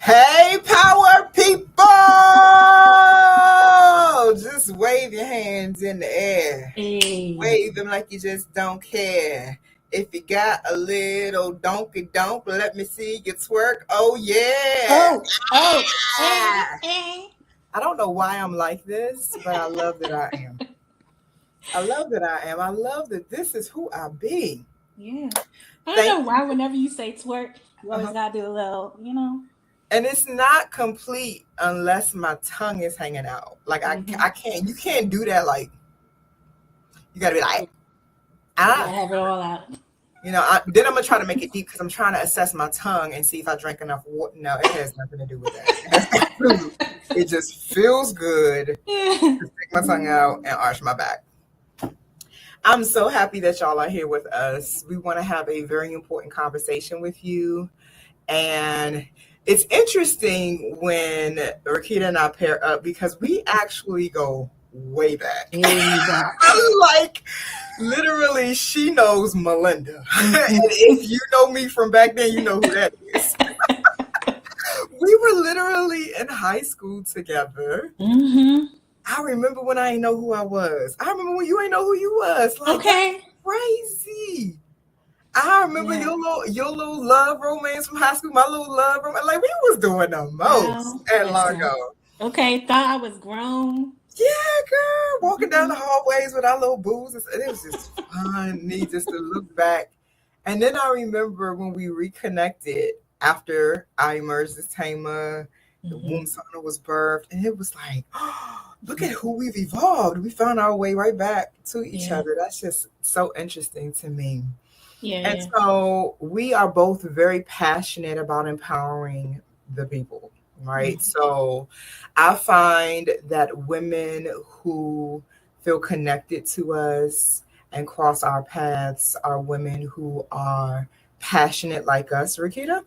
Hey, power people! Just wave your hands in the air. Hey. Wave them like you just don't care. If you got a little donkey donk, let me see you twerk. Oh, yeah. Oh. I don't know why I'm like this, but I love that I am. I love that I am. I love that this is who I be. Yeah. I don't Thank know you. why whenever you say twerk, you always Uh-huh. gotta do a little. And it's not complete unless my tongue is hanging out. Like Mm-hmm. I can't. You can't do that. Like you gotta be like You gotta ah. have it all out. Then I'm gonna try to make it deep because I'm trying to assess my tongue and see if I drank enough water. No, it has nothing to do with that. It has nothing to do. It just feels good to stick my tongue out and arch my back. I'm so happy that y'all are here with us. We want to have a very important conversation with you. And it's interesting when Rakita and I pair up because we actually go way back. Way back. Like, literally, she knows Melinda. And if you know me from back then, you know who that is. We were literally in high school together. Mm-hmm. I remember when I didn't know who I was. I remember when you ain't know who you was. Like, Okay. that's crazy. I remember Yeah. your little love romance from high school, my little love romance. Like, we was doing the most Wow. at Listen. Largo. Okay, thought I was grown. Yeah, girl. Walking down the hallways with our little booze. It was just fun, neat just to look back. And then I remember when we reconnected after I emerged as Thema, the Womb Mm-hmm. Sauna was birthed. And it was like, oh, look at who we've evolved. We found our way right back to each Yeah. other. That's just so interesting to me. Yeah, And yeah. so we are both very passionate about empowering the people, right? Mm-hmm. So I find that women who feel connected to us and cross our paths are women who are passionate like us, Rakita,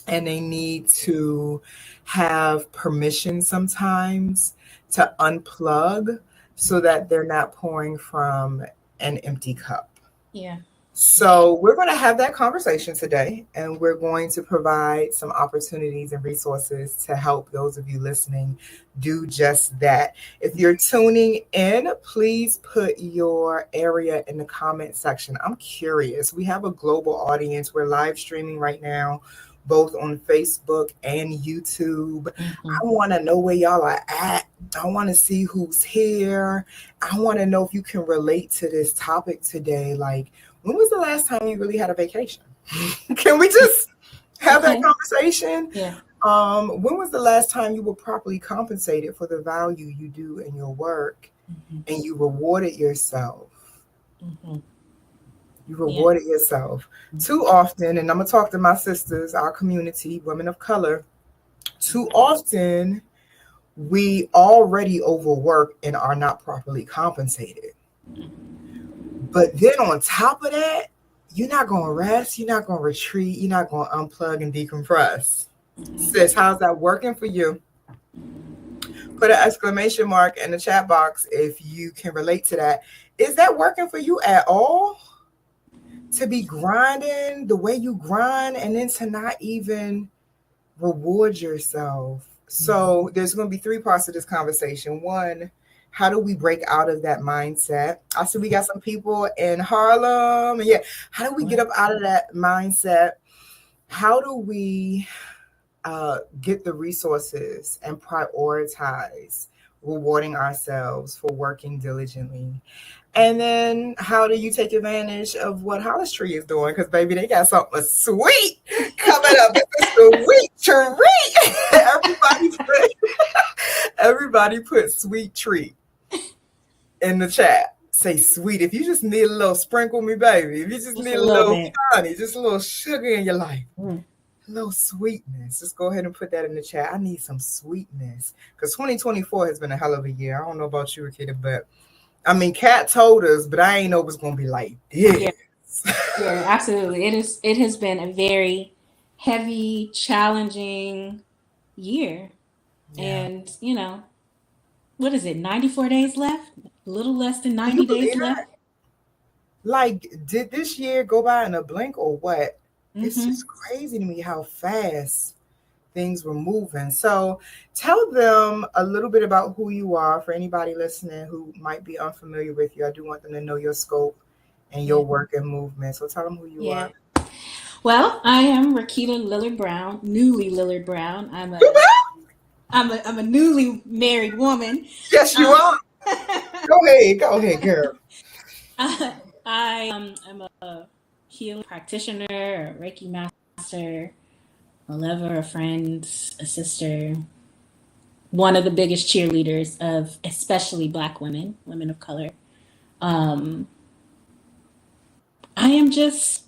and they need to have permission sometimes to unplug so that they're not pouring from an empty cup. Yeah. So, we're going to have that conversation today, and we're going to provide some opportunities and resources to help those of you listening do just that. If you're tuning in, please put your area in the comment section. I'm curious. We have a global audience. We're live streaming right now, both on Facebook and YouTube. Mm-hmm. I want to know where y'all are at. I want to see who's here. I want to know if you can relate to this topic today. Like, when was the last time you really had a vacation? Can we just have that Okay. conversation? Yeah. When was the last time you were properly compensated for the value you do in your work Mm-hmm. and you rewarded yourself? Mm-hmm. You Yeah. rewarded yourself. Too often, and I'm going to talk to my sisters, our community, women of color, too often we already overwork and are not properly compensated. But then on top of that, you're not going to rest, you're not going to retreat, you're not going to unplug and decompress. Sis, how's that working for you? Put an exclamation mark in the chat box if you can relate to that. Is that working for you at all? To be grinding the way you grind and then to not even reward yourself. So there's going to be three parts of this conversation. One, how do we break out of that mindset? I see we got some people in Harlem. Yeah. How do we get up out of that mindset? How do we get the resources and prioritize rewarding ourselves for working diligently? And then how do you take advantage of what HolisTree is doing? Because, baby, they got something sweet coming up. It's a sweet treat. Everybody put sweet treat in the chat. Say sweet. If you just need a little sprinkle me, baby. If you just need a little bit. honey, just a little sugar in your life. Mm. A little sweetness. Just go ahead and put that in the chat. I need some sweetness. Because 2024 has been a hell of a year. I don't know about you, Rakita, but I mean, Kat told us, but I ain't know it was gonna be like this. Yeah, absolutely. It has been a very heavy, challenging year. Yeah. And what is it? 94 days left? A little less than Can you 90 days believe left. that? Like, did this year go by in a blink or what? It's Mm-hmm. just crazy to me how fast things were moving. So tell them a little bit about who you are for anybody listening who might be unfamiliar with you. I do want them to know your scope and your work and movement. So tell them who you Yeah. are. Well, I am Rakita Lillard-Brown, newly Lillard-Brown. I'm a newly married woman. Yes, you Um, are. Go ahead, girl. I am a healing practitioner, a Reiki master, a lover, a friend, a sister, one of the biggest cheerleaders of especially Black women, women of color. Um, I am just,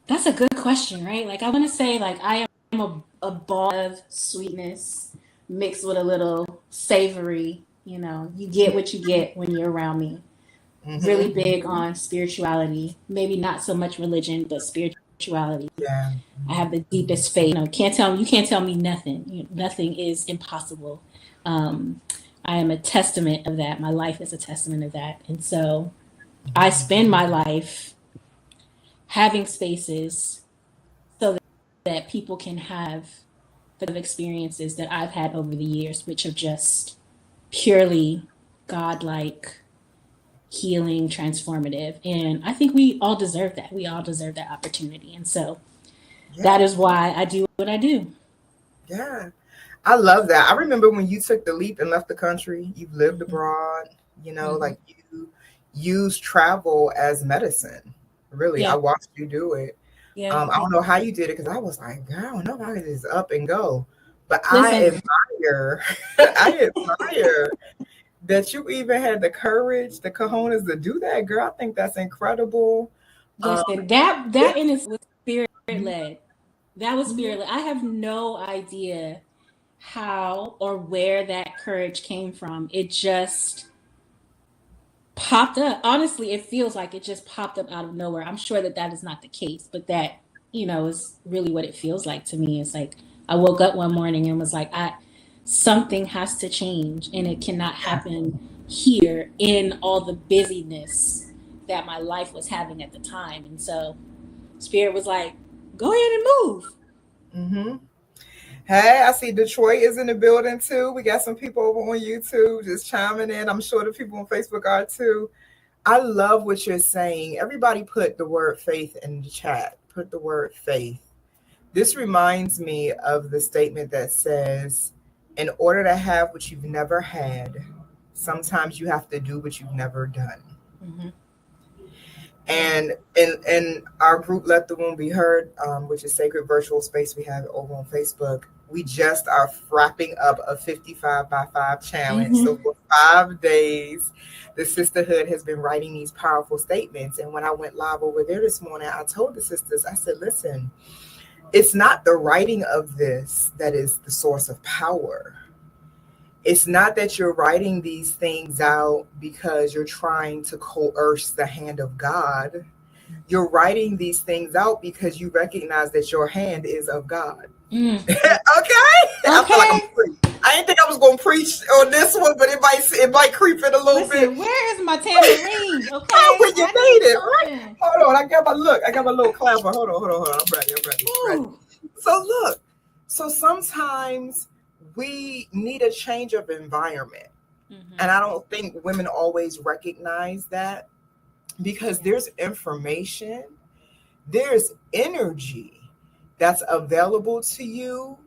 that's a good question, right? Like, I want to say, like, I am a ball of sweetness mixed with a little savory. You know, you get what you get when you're around me. Really Mm-hmm. big on spirituality, maybe not so much religion, but spirituality. Yeah. I have the deepest faith. You can't tell me nothing. Nothing is impossible. Um, I am a testament of that. My life is a testament of that. And so I spend my life having spaces so that people can have the experiences that I've had over the years, which are just purely godlike, healing, transformative. And I think we all deserve that. We all deserve that opportunity. And so that is why I do what I do. Yeah. I love that. I remember when you took the leap and left the country, you've lived abroad, like you use travel as medicine. Really, I Yeah. watched you do it. Yeah. I don't know how you did it because I was like, girl, I don't know if I could just up and go. But Listen, I admire that you even had the courage, the cojones to do that, girl. I think that's incredible. listen, that in its was spirit led. That was spirit led. I have no idea how or where that courage came from. It just popped up. Honestly, it feels like it just popped up out of nowhere. I'm sure that is not the case, but that, is really what it feels like to me. It's like I woke up one morning and was like, something has to change, and it cannot happen here in all the busyness that my life was having at the time. And so Spirit was like, go ahead and move. Mm-hmm. Hey, I see Detroit is in the building too. We got some people over on YouTube just chiming in. I'm sure the people on Facebook are too. I love what you're saying. Everybody put the word faith in the chat. Put the word faith. This reminds me of the statement that says, in order to have what you've never had, sometimes you have to do what you've never done. Mm-hmm. And in our group, Let the Womb Be Heard, which is sacred virtual space we have over on Facebook, we just are wrapping up a 55 by 5 challenge. Mm-hmm. So for 5 days, the sisterhood has been writing these powerful statements. And when I went live over there this morning, I told the sisters, I said, listen, it's not the writing of this that is the source of power. It's not that you're writing these things out because you're trying to coerce the hand of God. You're writing these things out because you recognize that your hand is of God. Mm. Okay? I feel like I'm preaching. I didn't think I was going to preach on this one, but it might creep in a little bit. Where is my tambourine? Okay. Oh, when you need it, right? Hold on. I got my little clapper. Hold on. I'm ready. So look. So sometimes we need a change of environment. Mm-hmm. And I don't think women always recognize that because there's information, there's energy that's available to you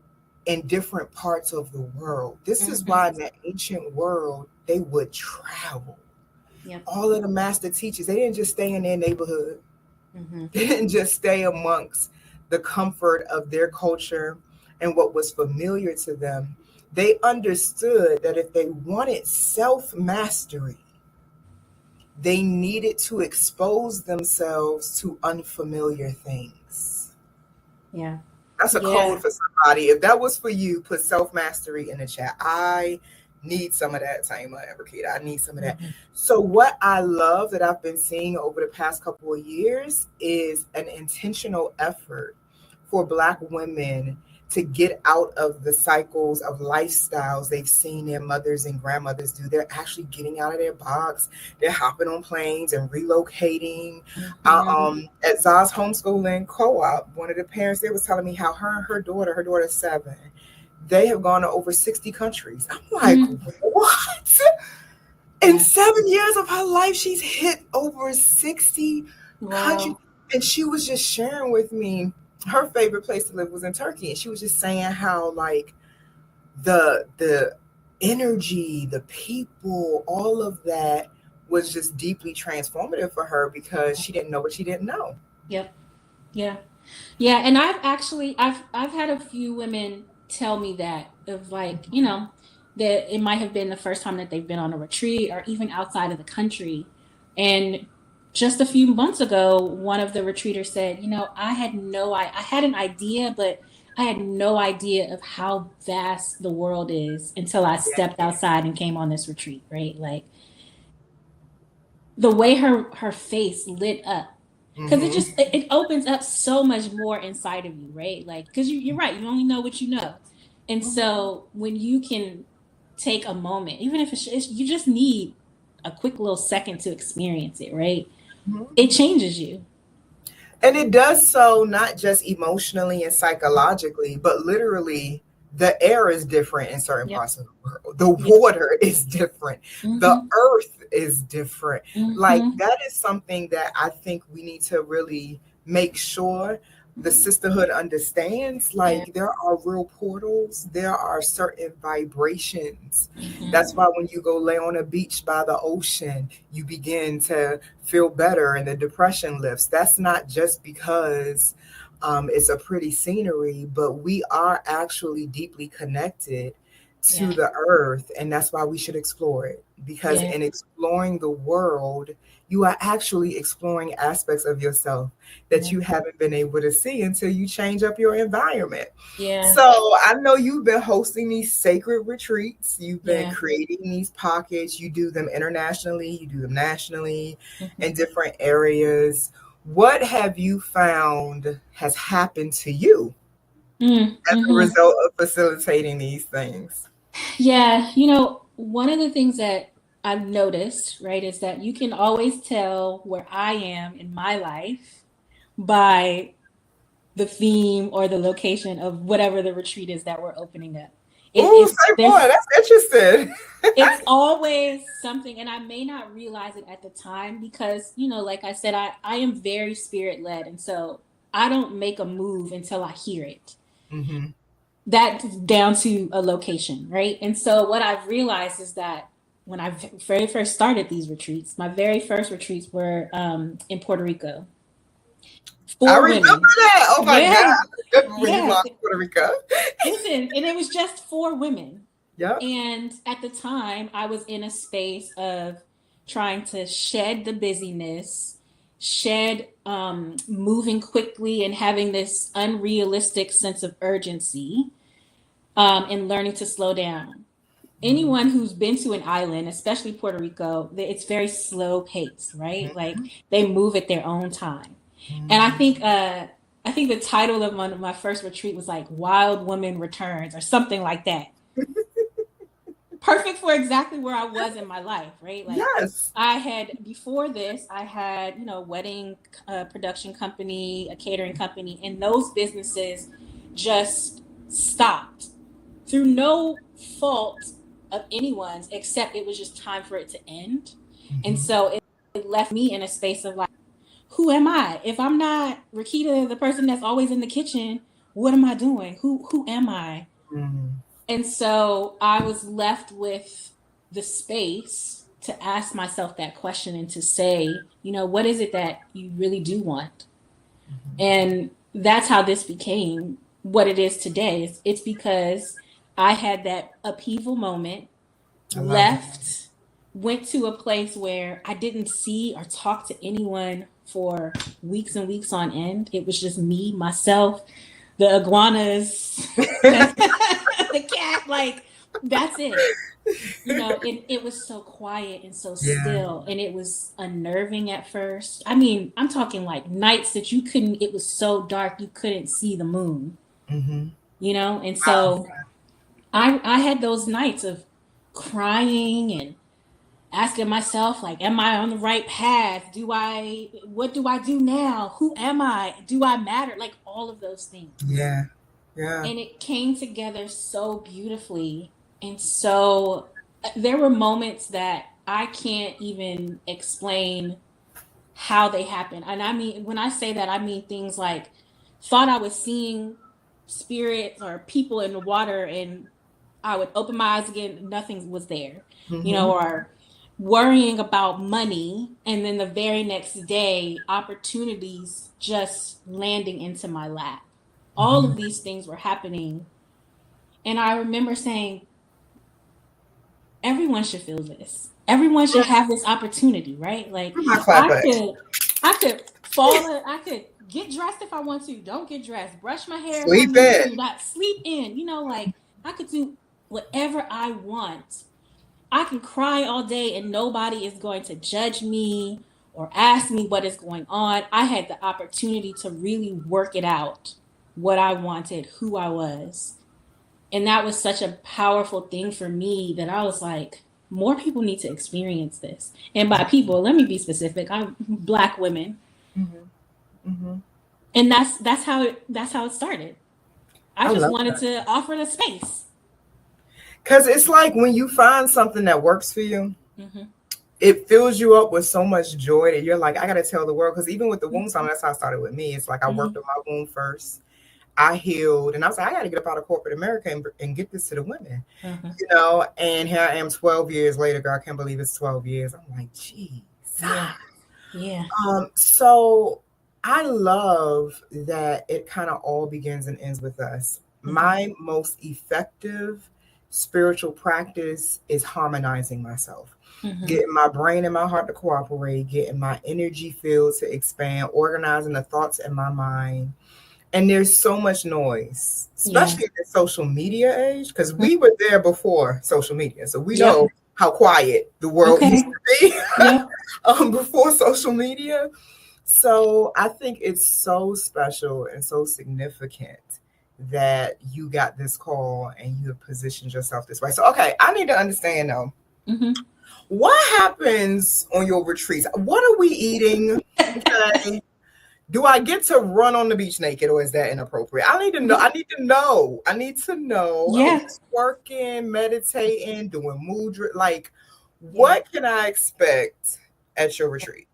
in different parts of the world. This is why in the ancient world, they would travel. Yep. All of the master teachers, they didn't just stay in their neighborhood. Mm-hmm. They didn't just stay amongst the comfort of their culture and what was familiar to them. They understood that if they wanted self-mastery, they needed to expose themselves to unfamiliar things. Yeah. That's a code for somebody. If that was for you, put self-mastery in the chat. I need some of that, Thema and Rakita. I need some of that. Mm-hmm. So what I love that I've been seeing over the past couple of years is an intentional effort for Black women to get out of the cycles of lifestyles they've seen their mothers and grandmothers do. They're actually getting out of their box. They're hopping on planes and relocating. At Zaz Homeschooling Co-op, one of the parents there was telling me how her daughter's 7, they have gone to over 60 countries. I'm like, what? In 7 years of her life, she's hit over 60 countries. And she was just sharing with me her favorite place to live was in Turkey. And she was just saying how like the energy, the people, all of that was just deeply transformative for her because she didn't know what she didn't know. Yep. Yeah. Yeah. And I've had a few women tell me that of like, you know, that it might have been the first time that they've been on a retreat or even outside of the country. And just a few months ago, one of the retreaters said, you know, I had an idea, but I had no idea of how vast the world is until I stepped outside and came on this retreat, right? Like the way her face lit up, because it opens up so much more inside of you, right? Like, because you're right, you only know what you know. And so when you can take a moment, even if you just need a quick little second to experience it, right? It changes you. And it does so not just emotionally and psychologically, but literally the air is different in certain parts of the world. The water is different. The earth is different. Like that is something that I think we need to really make sure the sisterhood understands. Like there are real portals. There are certain vibrations. That's why when you go lay on a beach by the ocean, you begin to feel better and the depression lifts. That's not just because it's a pretty scenery, but we are actually deeply connected to the earth. And that's why we should explore it. Because in exploring the world, you are actually exploring aspects of yourself that you haven't been able to see until you change up your environment. So I know you've been hosting these sacred retreats. You've been creating these pockets. You do them internationally. You do them nationally in different areas. What have you found has happened to you as a result of facilitating these things? Yeah, you know, one of the things that I've noticed, right, is that you can always tell where I am in my life by the theme or the location of whatever the retreat is that we're opening up. That's interesting. It's always something, and I may not realize it at the time because, you know, like I said, I am very spirit-led, and so I don't make a move until I hear it. That's down to a location, right? And so what I've realized is that when I very first started these retreats, my very first retreats were in Puerto Rico. I remember that. Oh my God. When you lost Puerto Rico. Listen, and it was just 4 women. Yeah. And at the time, I was in a space of trying to shed the busyness, moving quickly and having this unrealistic sense of urgency, and learning to slow down. Anyone who's been to an island, especially Puerto Rico, it's very slow paced, right? Like they move at their own time. And I think the title of my first retreat was like Wild Woman Returns or something like that. Perfect for exactly where I was in my life, right? Like before this, I had, you know, wedding production company, a catering company, and those businesses just stopped through no fault of anyone's, except it was just time for it to end. And so it left me in a space of like, who am I? If I'm not Rakita, the person that's always in the kitchen, what am I doing? Who am I? And so I was left with the space to ask myself that question and to say, you know, what is it that you really do want? And that's how this became what it is today. It's because I had that upheaval moment, left, went to a place where I didn't see or talk to anyone for weeks and weeks on end. It was just me, myself, the iguanas, the cat, like that's it. You know, it was so quiet and so still, and it was unnerving at first. I mean, I'm talking like nights that it was so dark you couldn't see the moon. You And so I had those nights of crying and asking myself, like, am I on the right path? What do I do now? Who am I? Do I matter? Like, all of those things. Yeah. And it came together so beautifully. And so there were moments that I can't even explain how they happened. And I mean, when I say that, I mean things like thought I was seeing spirits or people in the water, and I would open my eyes again, nothing was there, or worrying about money, and then the very next day, opportunities just landing into my lap. All of these things were happening. And I remember saying, everyone should feel this. Everyone should have this opportunity, right? Like, I could fall, I could get dressed if I want to, don't get dressed, brush my hair if I need to, not sleep in, like, I could do whatever I want. I can cry all day and nobody is going to judge me or ask me what is going on. I had the opportunity to really work it out, what I wanted, who I was. And that was such a powerful thing for me that I was like, more people need to experience this. And by people, let me be specific. I'm Black women. And that's how it started. I just wanted to offer the space. Because it's like when you find something that works for you, it fills you up with so much joy that you're like, I got to tell the world. Because even with the womb sauna, that's how it started with me. It's like I worked on my womb first. I healed, and I was like, I got to get up out of corporate America and get this to the women, and here I am 12 years later, girl, I can't believe it's 12 years. I'm like, geez. Yeah. So I love that it kind of all begins and ends with us. My most effective spiritual practice is harmonizing myself, getting my brain and my heart to cooperate, getting my energy field to expand, organizing the thoughts in my mind. And there's so much noise, especially in the social media age, because we were there before social media. So we know how quiet the world used to be before social media. So I think it's so special and so significant that you got this call and you have positioned yourself this way. So, okay, I need to understand though, what happens on your retreats? What are we eating? Okay. Do I get to run on the beach naked, or is that inappropriate? I need to know. I need to know. Yeah. Working, meditating, doing mudra. Like, what can I expect at your retreat?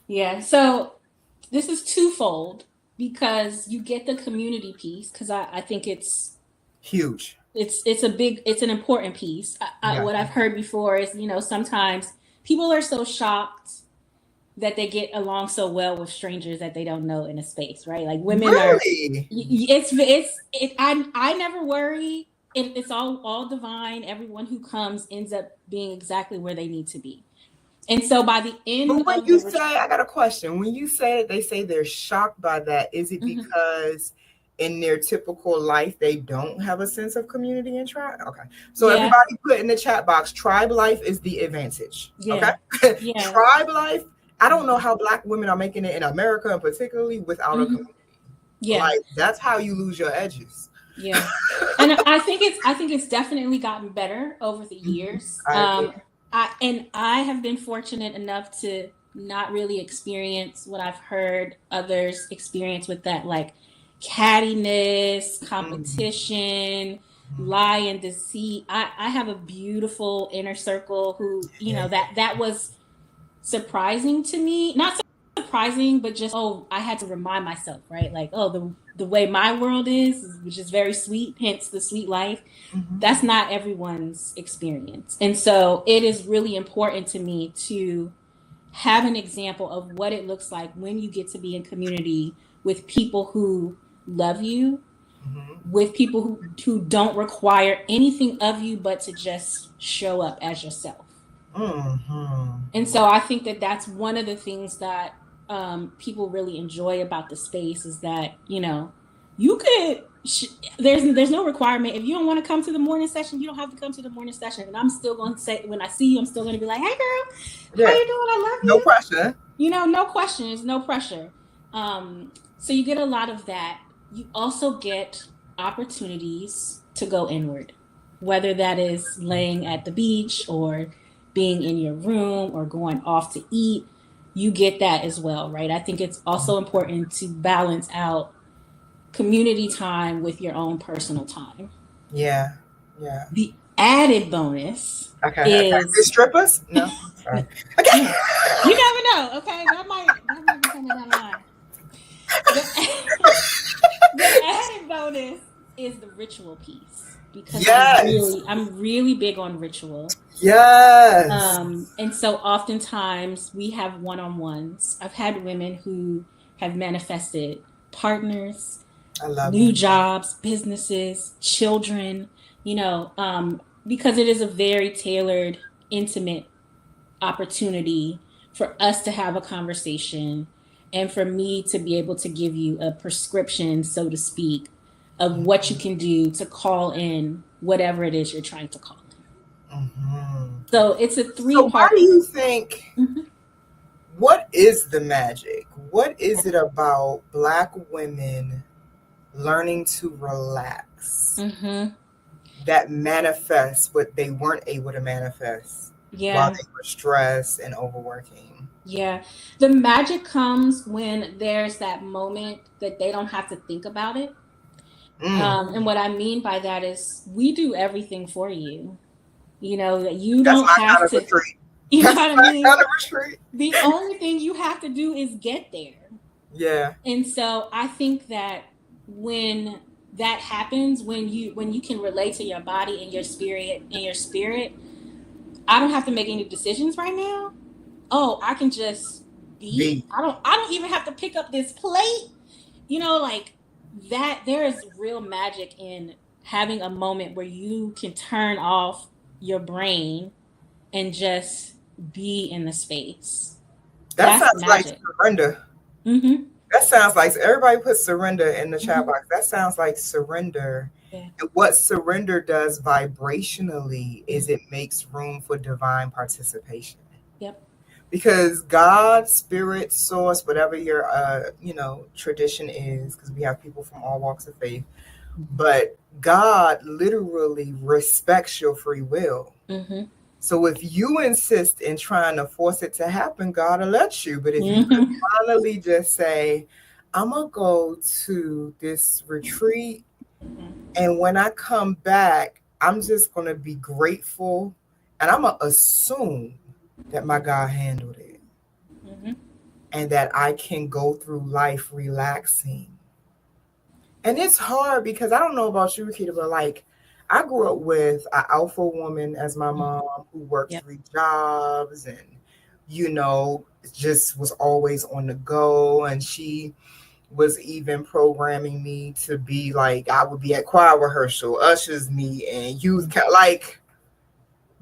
Yeah. So this is twofold, because you get the community piece, because I think it's huge. It's an important piece. What I've heard before is, sometimes people are so shocked that they get along so well with strangers that they don't know in a space, right? Like women are, I never worry. It's all divine. Everyone who comes ends up being exactly where they need to be. And so by the end but when you say, I got a question. When you say they say they're shocked by that, is it because in their typical life they don't have a sense of community and tribe? Okay. So everybody put in the chat box, tribe life is the advantage. Okay. Tribe life. I don't know how Black women are making it in America, and particularly without a community. Like, that's how you lose your edges. Yeah. And I think it's definitely gotten better over the years. I have been fortunate enough to not really experience what I've heard others experience with that, like cattiness, competition, lie and deceit. I have a beautiful inner circle who, that was surprising to me. Not surprising, but just, I had to remind myself, right? Like, the way my world is, which is very sweet, hence the sweet life, that's not everyone's experience. And so it is really important to me to have an example of what it looks like when you get to be in community with people who love you, with people who don't require anything of you but to just show up as yourself. And so I think that that's one of the things that people really enjoy about the space, is that, you could, there's no requirement. If you don't want to come to the morning session, you don't have to come to the morning session. And I'm still going to say, when I see you, I'm still going to be like, hey girl, how you doing? I love you. No pressure. No questions, no pressure. So you get a lot of that. You also get opportunities to go inward, whether that is laying at the beach or being in your room or going off to eat. You get that as well, right? I think it's also important to balance out community time with your own personal time. Yeah. The added bonus Okay. is Strippers? No. Sorry. Okay. yeah. You never know. Okay, that might be coming down the line. The added bonus is the ritual piece, because Yes. I'm really big on ritual. Yes. And so oftentimes we have one-on-ones. I've had women who have manifested partners, I love new it. jobs, businesses, children, because it is a very tailored, intimate opportunity for us to have a conversation and for me to be able to give you a prescription, so to speak, of what you can do to call in whatever it is you're trying to call in. Mm-hmm. So it's a 3-part. So why do you think, mm-hmm. What is the magic? What is it about Black women learning to relax that manifests what they weren't able to manifest while they were stressed and overworking? Yeah. The magic comes when there's that moment that they don't have to think about it. And what I mean by that is we do everything for you. You know, you don't have to. You know what I mean? The only thing you have to do is get there. Yeah. And so I think that when that happens, when you can relate to your body and your spirit, I don't have to make any decisions right now. Oh, I can just be. I don't even have to pick up this plate. Like that. There is real magic in having a moment where you can turn off your brain and just be in the space. That sounds like surrender. Mm-hmm. That sounds like, everybody put surrender in the chat box. That sounds like surrender. Yeah. And what surrender does vibrationally is it makes room for divine participation. Yep. Because God, spirit, source, whatever your tradition is, because we have people from all walks of faith, but God literally respects your free will. Mm-hmm. So if you insist in trying to force it to happen, God will let you. But if you can finally just say, I'm going to go to this retreat, and when I come back, I'm just going to be grateful, and I'm going to assume that my God handled it, and that I can go through life relaxing. And it's hard because I don't know about you, Rakita, but like, I grew up with an alpha woman as my mom who worked 3 jobs and, just was always on the go. And she was even programming me to be like, I would be at choir rehearsal, ushers meet, and youth, like,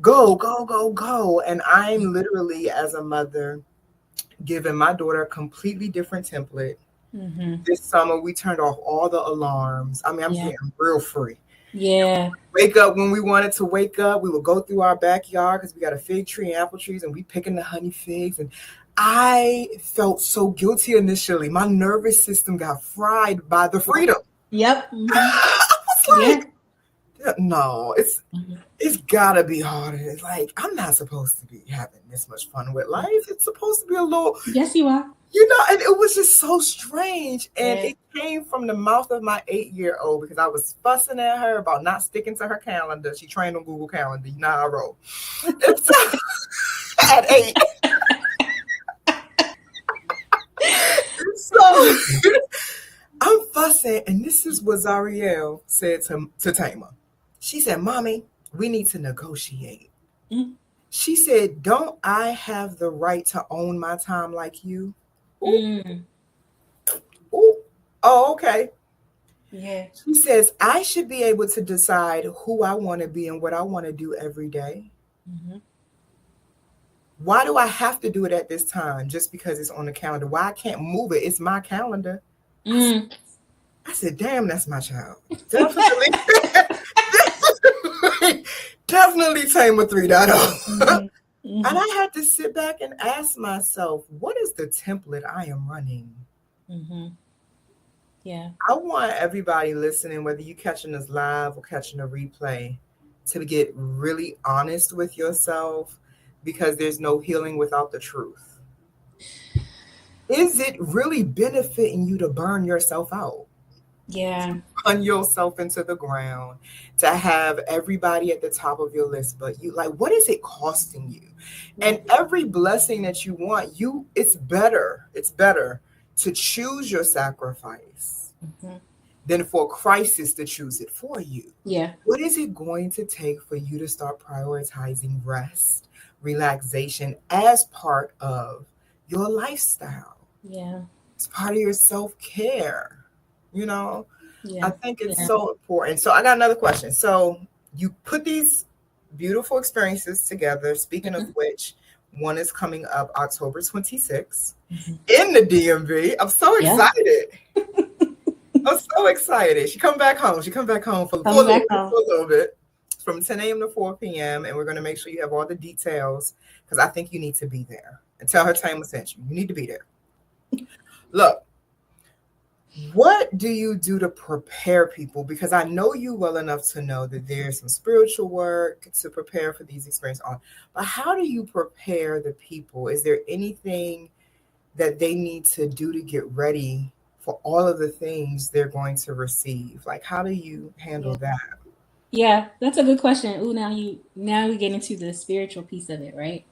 go, go, go, go. And I'm literally, as a mother, giving my daughter a completely different template. This summer, we turned off all the alarms. I mean, I'm getting real free. Yeah. Wake up when we wanted to wake up. We would go through our backyard because we got a fig tree and apple trees, and we picking the honey figs. And I felt so guilty initially. My nervous system got fried by the freedom. Yep. I was like, no, it's gotta be harder. It's like, I'm not supposed to be having this much fun with life. It's supposed to be a little. Yes, you are. And it was just so strange. And it came from the mouth of my 8-year-old because I was fussing at her about not sticking to her calendar. She trained on Google Calendar. You know how I roll. At 8. So I'm fussing. And this is what Zariel said to Thema. She said, Mommy, we need to negotiate. She said, don't I have the right to own my time like you? Ooh. Oh, okay. Yeah. She says, I should be able to decide who I want to be and what I want to do every day. Why do I have to do it at this time just because it's on the calendar? Why I can't move it? It's my calendar. I said, damn, that's my child. Definitely. Definitely Thema 3.0. And I had to sit back and ask myself, what is the template I am running? Yeah. I want everybody listening, whether you catching this live or catching a replay, to get really honest with yourself, because there's no healing without the truth. Is it really benefiting you to burn yourself out? Yeah. Run yourself into the ground, to have everybody at the top of your list but you? Like, what is it costing you? And every blessing that you want, it's better to choose your sacrifice than for crisis to choose it for you. Yeah. What is it going to take for you to start prioritizing rest, relaxation as part of your lifestyle? Yeah. It's part of your self-care, Yeah. I think it's so important. So I got another question. So you put these beautiful experiences together, speaking of which, one is coming up October 26th in the DMV. I'm so excited. I'm so excited. She come back home for a little bit, from 10 a.m. to 4 p.m. And we're going to make sure you have all the details, because I think you need to be there. And tell her Thema sent you. You need to be there. Look, what do you do to prepare people? Because I know you well enough to know that there's some spiritual work to prepare for these experiences on. But how do you prepare the people? Is there anything that they need to do to get ready for all of the things they're going to receive? Like, how do you handle that? Yeah, that's a good question. Ooh, now we get into the spiritual piece of it, right?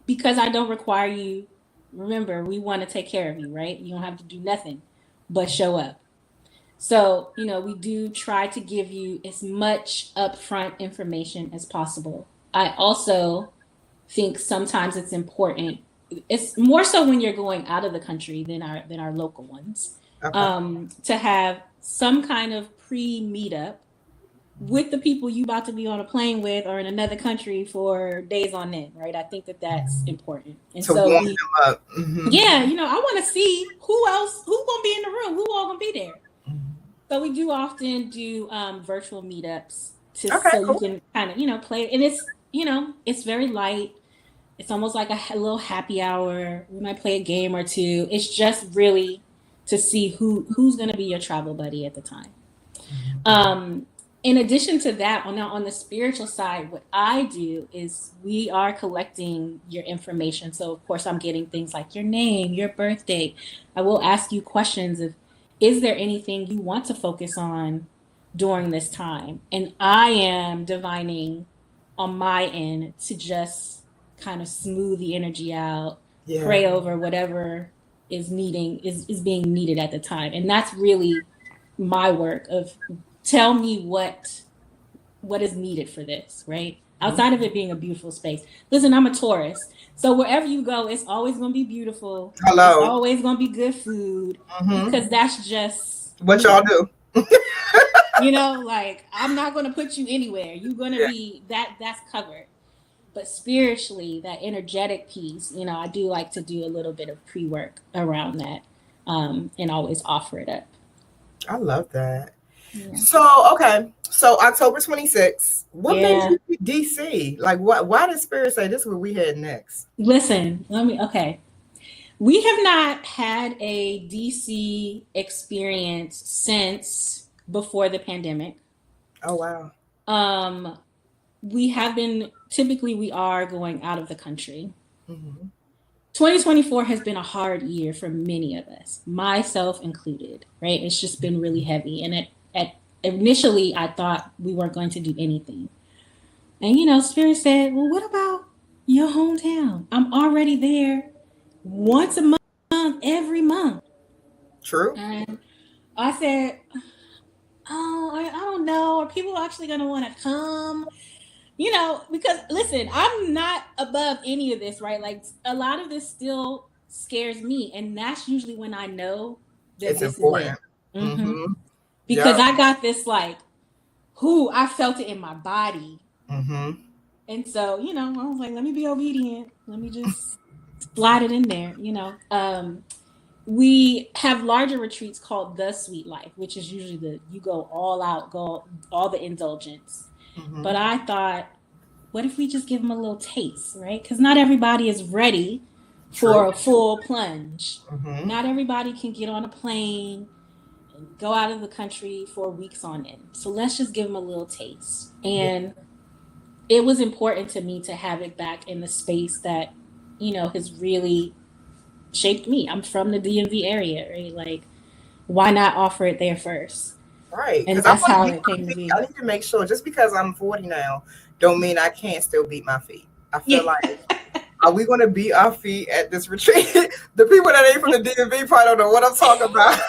Because I don't require you, remember, we want to take care of you, right? You don't have to do nothing but show up. So, we do try to give you as much upfront information as possible. I also think sometimes it's important. It's more so when you're going out of the country than our local ones, to have some kind of pre-meetup with the people you about to be on a plane with or in another country for days on end, right? I think that's important. And to so warm them up. Yeah, I want to see who's gonna be in the room, who all gonna be there. So we do often do virtual meetups you can kind of play, and it's very light. It's almost like a little happy hour. We might play a game or two. It's just really to see who's gonna be your travel buddy at the time. In addition to that, on the spiritual side, what I do is we are collecting your information. So of course I'm getting things like your name, your birth date. I will ask you questions of, is there anything you want to focus on during this time? And I am divining on my end to just kind of smooth the energy out, pray over whatever is being needed at the time. And that's really my work of, tell me what is needed for this, right? Outside of it being a beautiful space. Listen, I'm a Taurus, so wherever you go, it's always going to be beautiful. Hello. It's always going to be good food, because that's just what y'all do. Like, I'm not going to put you anywhere. You're going to be that's covered. But spiritually, that energetic piece, I do like to do a little bit of pre-work around that, and always offer it up. I love that. Yeah. So October 26th, what made you pick DC? Like, why did Spirit say this is where we head next? Listen, we have not had a DC experience since before the pandemic. Oh, wow. We are going out of the country. 2024 has been a hard year for many of us, myself included, right? It's just been really heavy. And initially, I thought we weren't going to do anything. And, Spirit said, well, what about your hometown? I'm already there once a month, every month. True. And I said, I don't know. Are people actually going to want to come? Because listen, I'm not above any of this, right? Like, a lot of this still scares me. And that's usually when I know that it's important. Because I got this, like, I felt it in my body. And so, I was like, let me be obedient. Let me just slide it in there, We have larger retreats called The Sweet Life, which is usually you go all out, go all the indulgence. But I thought, what if we just give them a little taste, right? Because not everybody is ready for a full plunge. Not everybody can get on a plane go out of the country for weeks on end. So let's just give them a little taste. And it was important to me to have it back in the space that, you know, has really shaped me. I'm from the DMV area, right? Like, why not offer it there first? Right. And that's how it came to be. I need to make sure, just because I'm 40 now, don't mean I can't still beat my feet. I feel like, are we going to beat our feet at this retreat? The people that ain't from the DMV probably don't know what I'm talking about.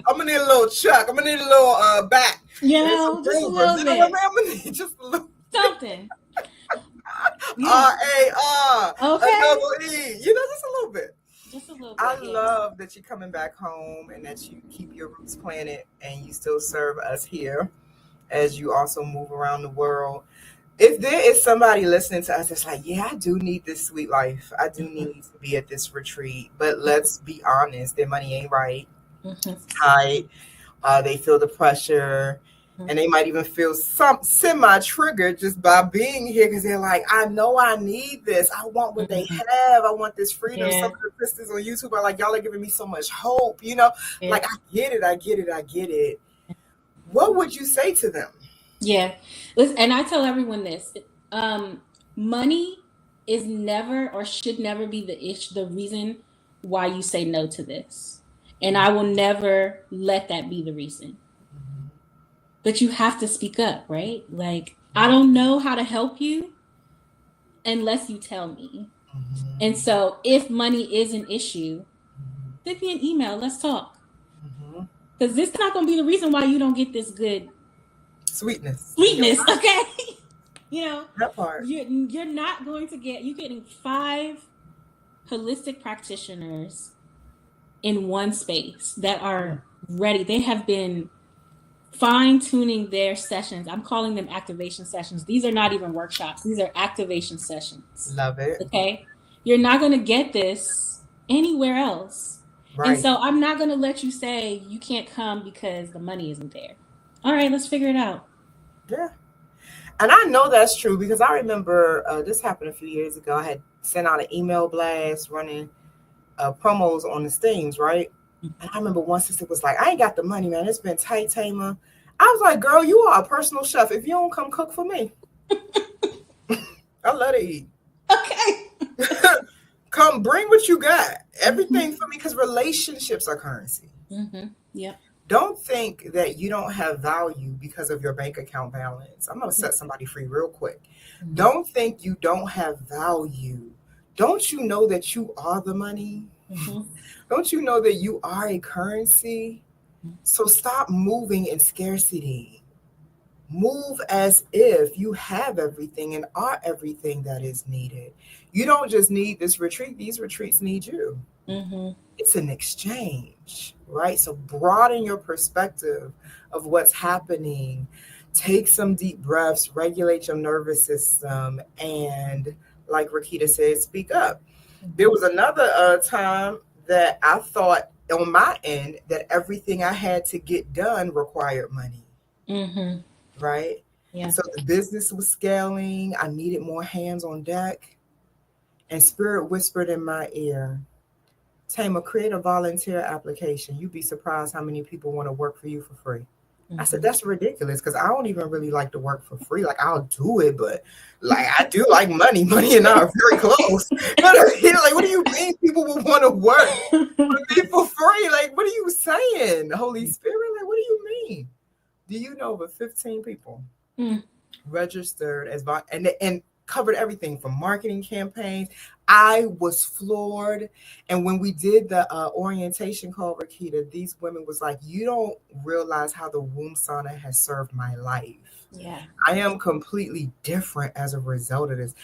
I'm going to need a little chuck. I'm going to need a little back. Yeah, just a little bit. I'm going to need just a little something. R-A-R. Okay. Another E. You know, just a little bit. Just a little bit. I love that you're coming back home and that you keep your roots planted and you still serve us here as you also move around the world. If there is somebody listening to us that's like, yeah, I do need this sweet life. I do need to be at this retreat. But let's be honest, their money ain't right. It's tight. They feel the pressure. And they might even feel some semi-triggered just by being here because they're like, I know I need this. I want what they have. I want this freedom. Some of the sisters on YouTube are like, y'all are giving me so much hope. You know, like, I get it. What would you say to them? Yeah. Listen, and I tell everyone this. Money is never or should never be the reason why you say no to this. And I will never let that be the reason. But you have to speak up, right? Like, I don't know how to help you unless you tell me. And so if money is an issue, send me an email. Let's talk. Because this is not going to be the reason why you don't get this good sweetness. Okay? You know, that part. You're not going to get, you're getting 5 holistic practitioners in one space that are ready. They have been fine-tuning their sessions. I'm calling them activation sessions. These are not even workshops. These are activation sessions. Love it. Okay? You're not going to get this anywhere else. Right. And so I'm not going to let you say you can't come because the money isn't there. All right, let's figure it out. Yeah. And I know that's true because I remember this happened a few years ago. I had sent out an email blast running promos on the steams, right? And I remember one sister was like, I ain't got the money, man. It's been tight, Thema. I was like, girl, you are a personal chef. If you don't come cook for me, I love to eat. Okay. Come bring what you got. Everything for me, because relationships are currency. Yeah. Don't think that you don't have value because of your bank account balance. I'm going to set somebody free real quick. Don't think you don't have value. Don't you know that you are the money? Don't you know that you are a currency? So stop moving in scarcity. Move as if you have everything and are everything that is needed. You don't just need this retreat. These retreats need you. It's an exchange, right? So broaden your perspective of what's happening. Take some deep breaths, regulate your nervous system, and like Rakita said, speak up. There was another time that I thought on my end that everything I had to get done required money. Right? Yeah. So the business was scaling. I needed more hands on deck. And Spirit whispered in my ear, Thema, create a volunteer application. You'd be surprised how many people want to work for you for free. I said, that's ridiculous because I don't even really like to work for free. Like, I'll do it, but like, I do like money. Money and I are very close. Like, what do you mean people will want to work for free? Like, what are you saying, Holy Spirit? Like, what do you mean? Do you know over 15 people registered as and covered everything from marketing campaigns? I was floored. And when we did the orientation call, Rakita, these women was like, you don't realize how the Womb Sauna has served my life. Yeah, I am completely different as a result of this.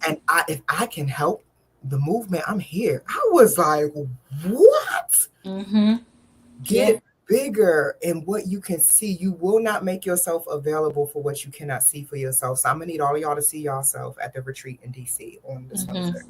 And if I can help the movement, I'm here. I was like, what? Get bigger in what you can see. You will not make yourself available for what you cannot see for yourself. So I'm gonna need all of y'all to see yourself at the retreat in DC on this 26th.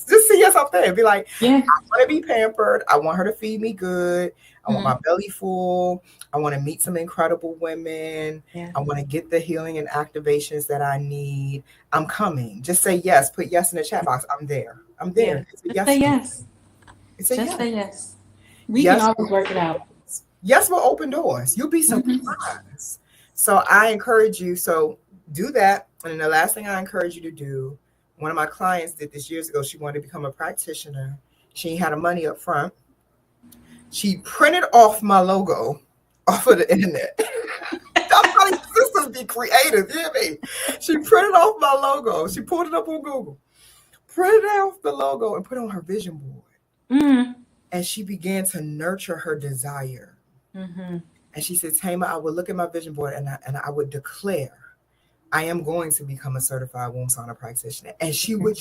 Just see yourself there and be like, I want to be pampered. I want her to feed me good. I want my belly full. I want to meet some incredible women. I want to get the healing and activations that I need. I'm coming. Just say yes. Put yes in the chat box. I'm there. I'm there. It's a yes. It's a yes. Say yes. We can always work it out. Yes, we'll open doors. You'll be surprised. So I encourage you. So do that. And then the last thing I encourage you to do, one of my clients did this years ago. She wanted to become a practitioner. She had the money up front. She printed off my logo off of the internet. I'm telling you, sisters be creative, you hear me? She printed off my logo. She pulled it up on Google, printed off the logo, and put it on her vision board. And she began to nurture her desire. And she said, Thema, I would look at my vision board and I would declare, I am going to become a certified womb sauna practitioner. And she would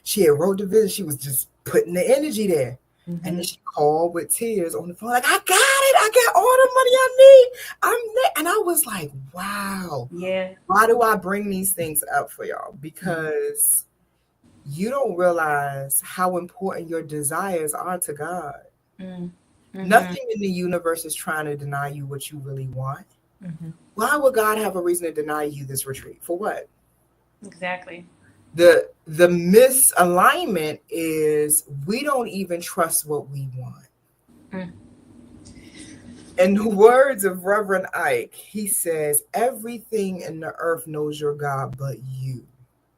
she had wrote the vision. She was just putting the energy there. And then she called with tears on the phone, like, I got it. I got all the money I need. I'm there. And I was like, wow. Yeah. Why do I bring these things up for y'all? Because you don't realize how important your desires are to God. Nothing in the universe is trying to deny you what you really want. Why would God have a reason to deny you this retreat? For what? Exactly. The misalignment is we don't even trust what we want. In the words of Reverend Ike, he says, everything in the earth knows your God but you.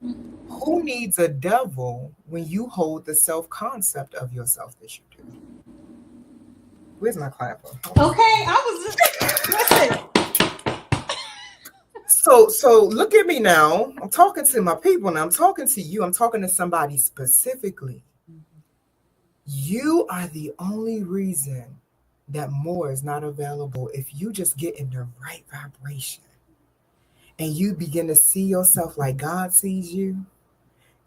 Who needs a devil when you hold the self-concept of yourself that you do? Where's my clapper? Okay, I was just listen. So look at me now. I'm talking to my people now. I'm talking to you. I'm talking to somebody specifically. You are the only reason that more is not available if you just get in the right vibration and you begin to see yourself like God sees you.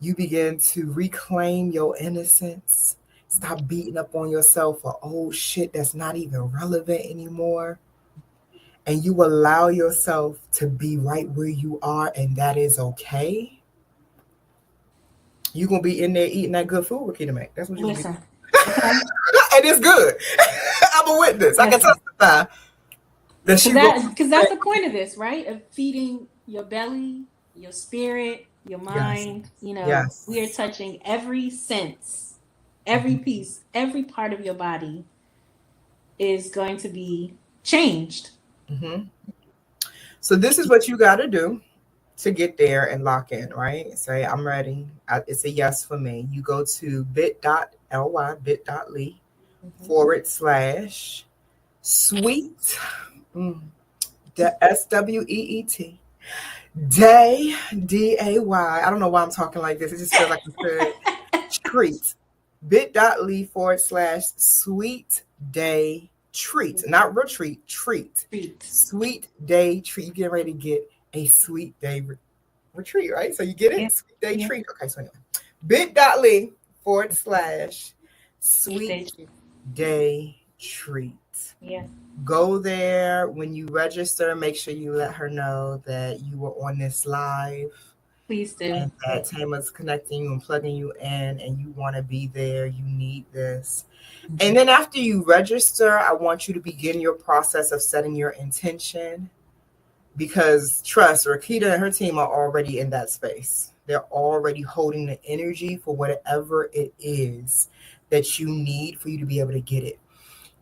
You begin to reclaim your innocence. Stop beating up on yourself for old shit that's not even relevant anymore. And you allow yourself to be right where you are, and that is okay. You're going to be in there eating that good food, Rakita Mac. That's what you're going to be. And it's good. I'm a witness. I can testify. Because that's the point of this, right? Of feeding your belly, your spirit, your mind. You know, we are touching every sense, every piece, every part of your body is going to be changed. So this is what you got to do to get there and lock in, right? Say, I'm ready. It's a yes for me. You go to bit.ly, bit.ly /sweet, the SWEET, day, DAY. I don't know why I'm talking like this. It just feels like a treat. bit.ly /sweet day treat, not retreat, treat. Sweet day treat. You get ready to get a sweet day retreat, right? So you get it? Sweet day treat. Okay, so anyway, bit.ly /sweet day treat. Go there. When you register, make sure you let her know that you were on this live. Please do. And that Thema's connecting you and plugging you in, and you want to be there. You need this. And then after you register, I want you to begin your process of setting your intention, because trust, Rakita and her team are already in that space. They're already holding the energy for whatever it is that you need for you to be able to get it.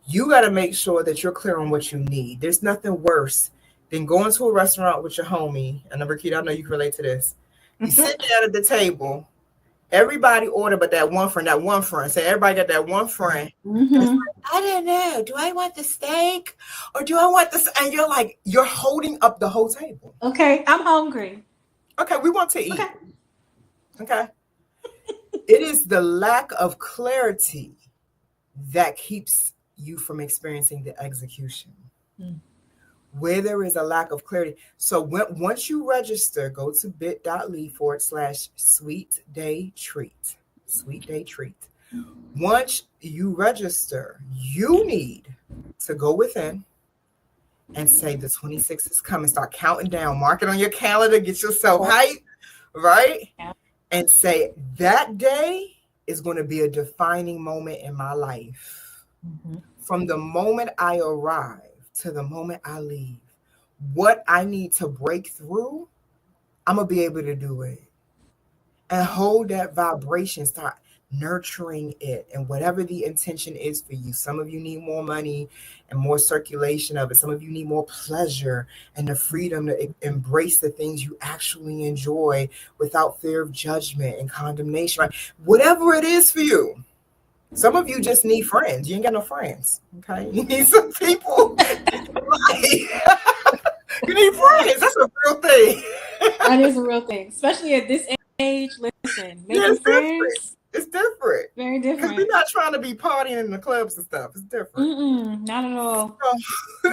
You got to make sure that you're clear on what you need. There's nothing worse than going to a restaurant with your homie. And Rakita, I know you can relate to this. You sit down at the table. Everybody order, but that one friend. Say everybody got that one friend. Like, I don't know. Do I want the steak or do I want this? And you're like, you're holding up the whole table. Okay, I'm hungry. Okay, we want to eat. Okay. It is the lack of clarity that keeps you from experiencing the execution. Where there is a lack of clarity. So once you register, go to bit.ly /sweet day treat. Sweet day treat. Once you register, you need to go within and say the 26th is coming. Start counting down. Mark it on your calendar. Get yourself hyped, right? And say that day is going to be a defining moment in my life. From the moment I arrive to the moment I leave, what I need to break through, I'm going to be able to do it. And hold that vibration. Start nurturing it, and whatever the intention is for you. Some of you need more money and more circulation of it. Some of you need more pleasure and the freedom to embrace the things you actually enjoy without fear of judgment and condemnation. Right? Whatever it is for you. Some of you just need friends. You ain't got no friends. Okay. You need some people in your life. You need friends. That's a real thing. That is a real thing, especially at this age. Listen, making friends. It's different. Very different. Because we're not trying to be partying in the clubs and stuff. It's different. Not at all. So,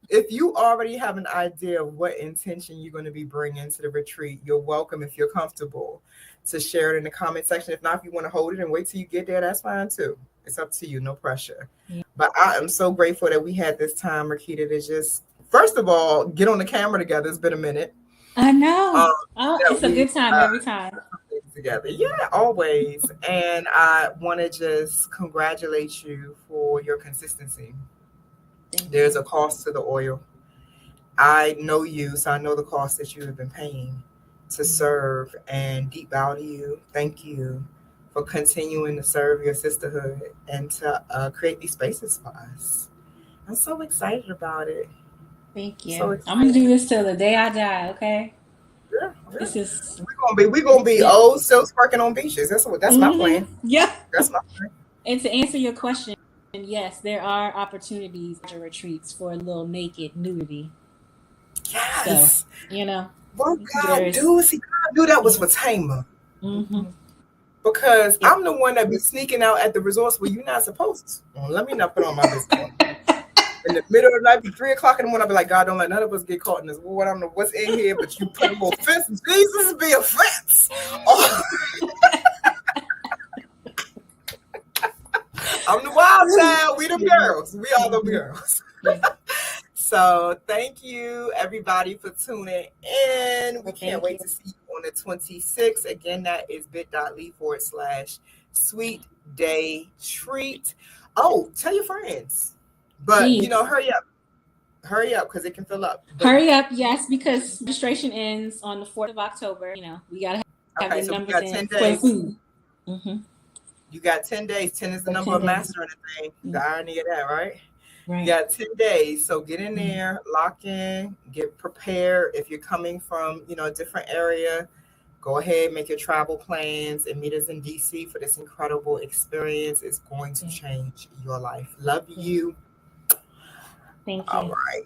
if you already have an idea of what intention you're going to be bringing to the retreat, you're welcome, if you're comfortable, to share it in the comment section. If not, if you want to hold it and wait till you get there, that's fine too. It's up to you. No pressure. Yeah. But I am so grateful that we had this time, Rakita, to just, first of all, get on the camera together. It's been a minute. I know. It's a good time every time. Together. Yeah, always. And I want to just congratulate you for your consistency. There's a cost to the oil. I know you, so I know the cost that you have been paying to serve, and deep bow to you. Thank you for continuing to serve your sisterhood and to create these spaces for us. I'm so excited about it. Thank you. So I'm gonna do this till the day I die. Okay. Yeah. This is we're gonna be old, still working on beaches. That's my plan. Yeah. That's my plan. And to answer your question, yes, there are opportunities at retreats for a little naked nudity. Yes. So, what God do? See, God knew that was for Thema. Because I'm the one that be sneaking out at the resorts where you're not supposed to. Well, let me not put on my business. In the middle of the night, 3 o'clock in the morning, I'll be like, God, don't let none of us get caught in this. Well, I don't know what's in here, but you put a little fence. Jesus be a fence. Oh. I'm the wild child. We the girls. We are the girls. So thank you, everybody, for tuning in. We can't wait to see you on the 26th. Again, that is bit.ly/sweet day treat. Oh, tell your friends. But, Please. Hurry up. Hurry up, because it can fill up. Hurry up, yes, because registration ends on the 4th of October. We got to have the numbers in for food. You got 10 days. 10 is the number of mastering the thing. The irony of that, right? Right. You got 10 days. So get in there, lock in, get prepared. If you're coming from, a different area, go ahead, make your travel plans, and meet us in DC for this incredible experience. It's going to change your life. Love you. Thank you. All right.